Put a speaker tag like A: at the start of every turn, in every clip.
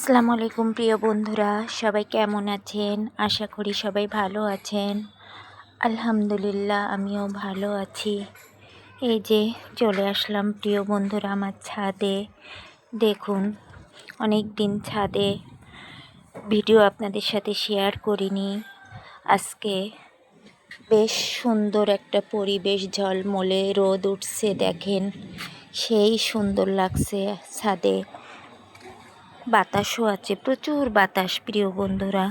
A: আসসালামু আলাইকুম প্রিয় বন্ধুরা, সবাই কেমন আছেন? আশা করি সবাই ভালো আছেন। আলহামদুলিল্লাহ, আমিও ভালো আছি। এই যে চলে আসলাম প্রিয় বন্ধুরা আমার ছাদে। দেখুন, অনেক দিন ছাদে ভিডিও আপনাদের সাথে শেয়ার করিনি। আজকে বেশ সুন্দর একটা পরিবেশ, ঝলমলে রোদ উঠছে, দেখেন সেই সুন্দর লাগছে ছাদে। বাতাসও আছে, প্রচুর বাতাস প্রিয় বন্ধুরা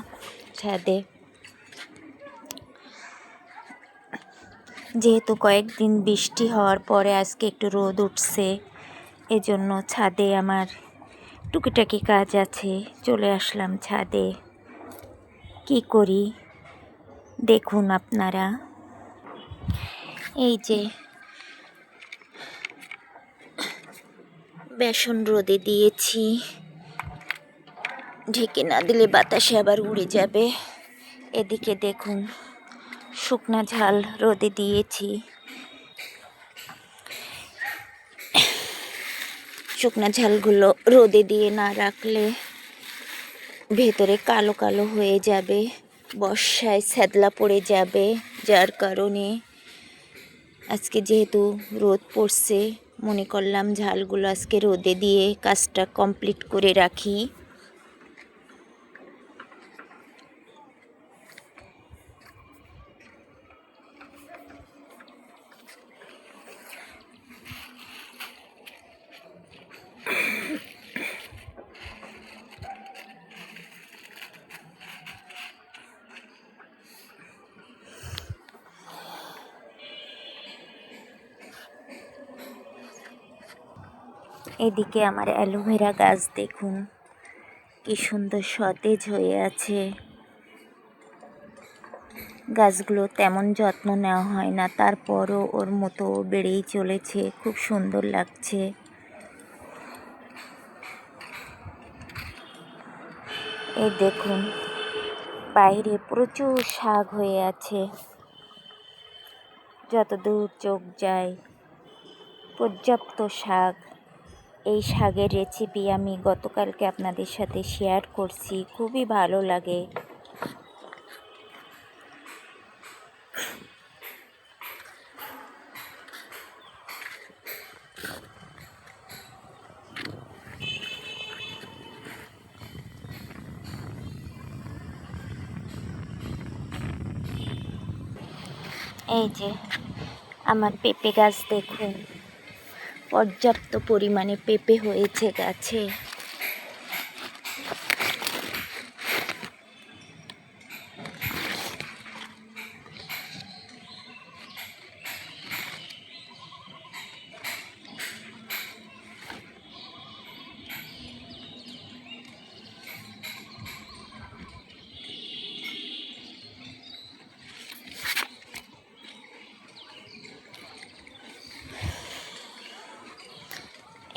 A: ছাদে। যেহেতু কয়েকদিন বৃষ্টি হওয়ার পরে আজকে একটু রোদ উঠছে, এজন্য ছাদে আমার টুকিটাকি কাজ আছে, চলে আসলাম ছাদে। কি করি দেখুন আপনারা। এই যে বেসন রোদে দিয়েছি, ঢেকে না দিলে বাতাসে আবার উড়ে যাবে। এদিকে দেখুন শুকনা ঝাল রোদে দিয়েছি। শুকনা ঝালগুলো রোদে দিয়ে না রাখলে ভেতরে কালো কালো হয়ে যাবে, বর্ষায় ছ্যাদলা পড়ে যাবে। যার কারণে আজকে যেহেতু রোদ পড়ছে, মনে করলাম ঝালগুলো আজকে রোদে দিয়ে কাজটা কমপ্লিট করে রাখি। এদিকে আমার অ্যালোভেরা গাছ দেখুন কি সুন্দর সতেজ হয়ে আছে। গাছগুলো তেমন যত্ন নেওয়া হয় না, তারপরও ওর মতো বেড়েই চলেছে, খুব সুন্দর লাগছে। এই দেখুন বাইরে প্রচুর শাক হয়ে আছে, যতদূর চোখ যায় পর্যাপ্ত শাক। এই শাকের রেসিপি আমি গতকালকে আপনাদের সাথে শেয়ার করছি, খুবই ভালো লাগে। এই যে আমার পেঁপে গাছ দেখুন, পর্যাপ্ত পরিমাণে পেঁপে হয়েছে গাছে।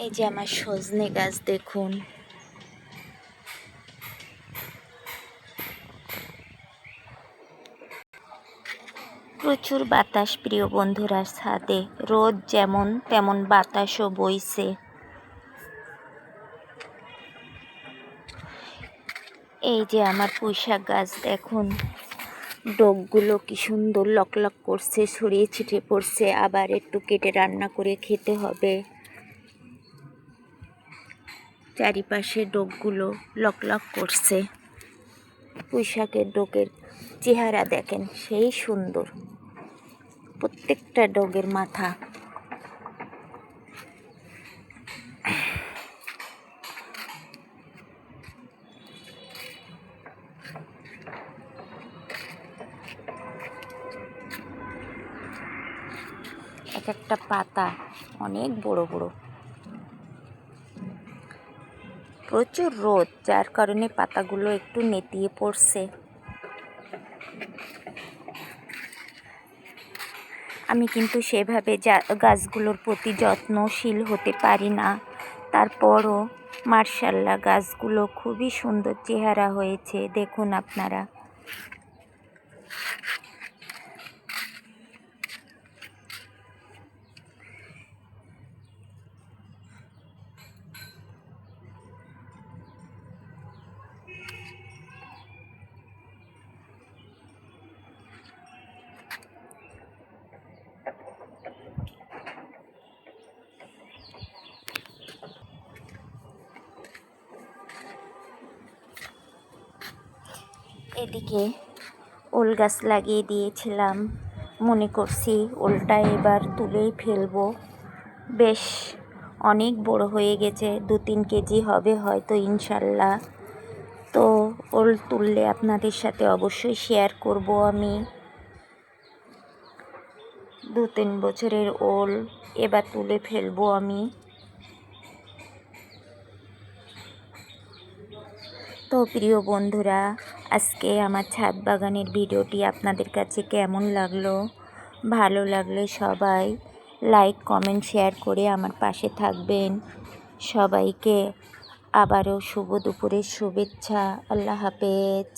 A: এই যে আমার সজনে গাছ দেখুন, প্রচুর বাতাস প্রিয় বন্ধুরা ছাদে। রোদ যেমন তেমন বাতাসও বইছে। এই যে আমার পুঁইশাক গাছ দেখুন, ডগগুলো কি সুন্দর লকলক করছে, ছড়িয়ে ছিটিয়ে পড়ছে। আবার একটু কেটে রান্না করে খেতে হবে। চারিপাশে ডগগুলো লকলক করছে। পুঁইশাকের ডগের চেহারা দেখেন, সেই সুন্দর, প্রত্যেকটা ডগের মাথা। এক একটা পাতা অনেক বড় বড়। প্রচুর রোদ, যার কারণে পাতাগুলো একটু নেতিয়ে পড়ছে। আমি কিন্তু সেভাবে গাছগুলোর প্রতি যত্নশীল হতে পারি না, তারপরও মার্শাল্লাহ গাছগুলো খুবই সুন্দর চেহারা হয়েছে, দেখুন আপনারা। এদিকে ওল গাছ লাগিয়ে দিয়েছিলাম, মনে করছি ওলটা এবার তুলেই ফেলবো। বেশ অনেক বড় হয়ে গেছে, 2-3 কেজি হবে হয়তো ইনশাল্লাহ। তো ওল তুললে আপনাদের সাথে অবশ্যই শেয়ার করব আমি। 2-3 বছরের ওল এবার তুলে ফেলবো আমি। তো প্রিয় বন্ধুরা, আজকে আমার ছাদ বাগানের ভিডিওটি আপনাদের কাছে কেমন লাগলো? ভালো লাগলে সবাই লাইক, কমেন্ট, শেয়ার করে আমার পাশে থাকবেন। সবাইকে আবারও শুভ দুপুরের শুভেচ্ছা। আল্লাহ হাফেজ।